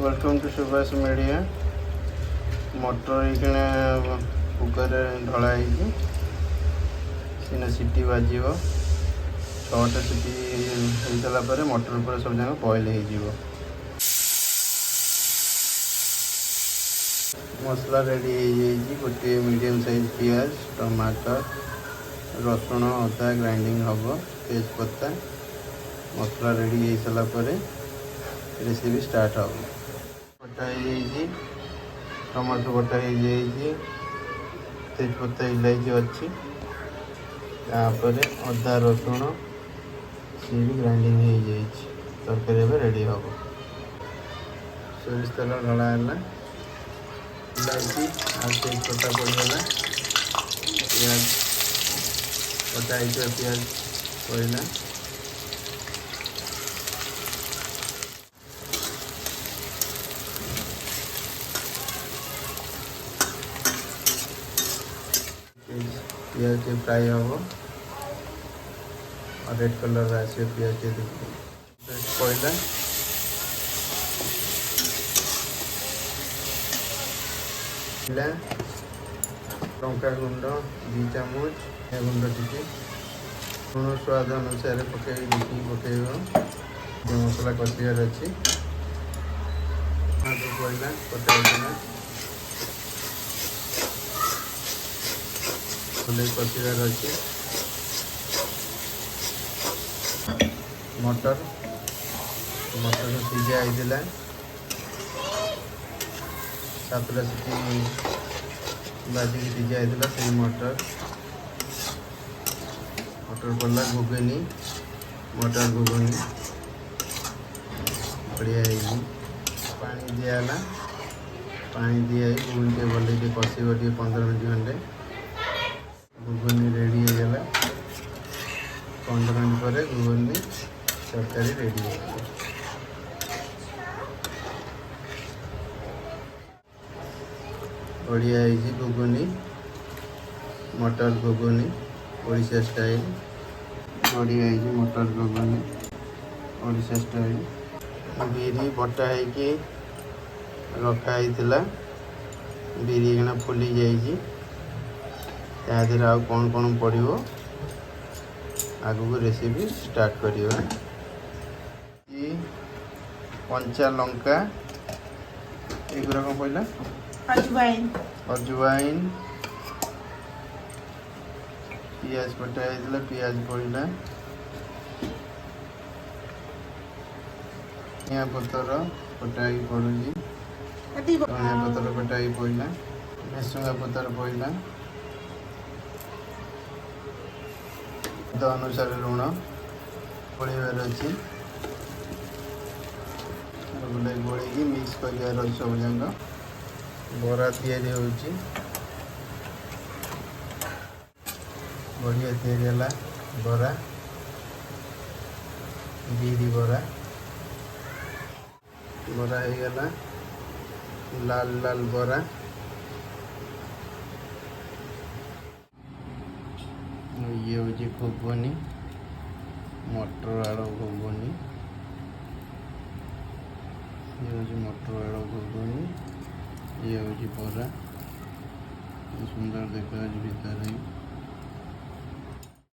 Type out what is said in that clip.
Welcome to Subhash media. मटर ये cooker ढला सीना सीटी बाजी 6टा सीटी हो सारापर मटर पर सब जगह बॉयल हो मसला रेडी हो गोटे मीडियम साइज पियाज टमाटर रसुण अदा ग्राइंडिंग हम तेजपत्ता मसला रेडी हो सारापर रेसिपी स्टार्ट हम कटा टमाटर कटा हो तेजपत्ता इलायची अच्छी तापर अदा रसुण सी भी ग्राइंडिंग हो जाए तरकारी अब रेडी हम सोरिष तेल ढला इलायची और तेजपत्ता पड़गला पियाज कटा पियाज पड़ला पियाज के फ्राई हम और रेड कलर आसे पियाज के पड़ला लंका गुंड 2 चामच गुंड टी लुण स्वाद अनुसार पकड़ देखिए पकड़ जो मसला कषार अच्छी पड़ला कटा कषार अच्छी मटर मटर सीझा होता 7टा सीटी बाजिक सीझा होता से मटर पड़ला घुगनी मटर घुगनी बढ़िया पानी दिगला पानी दिए घुगनी टे भले कषिब 15 मिनट खंडे घुगनी रेडी होगा 15 मिनट पर घुगनी तरकारी रेडी हो बढ़िया घुगनी मटर घुगनी ओडिशा स्टाइल बढ़िया मटर घुगनी ओडिशा स्टाइल बिरी बटा है रखाई बिरी फुली जाइए आउ कौन कौन पड़ो आगू को रेसिपी स्टार्ट करिया कंचा लंका एगुरा कौन पड़ा अजवाइन पियाज कटा पियाज पड़ा धनिया पतर कटा पड़ी धनिया पतर कटा पड़ा भेसुंगा पतर पड़ा अनुसार लुण गोलार अच्छी गोल मिक्स कर सब जगह बरा तैयारी होची बढ़िया तैयारी बरा बिरी बरा बरा होगला लाल लाल बरा ये हूँ घुगनी मटर आलू घुगनी ये हूँ मटर आलू घुगनी ये हूँ बरा सुंदर देखा भीतर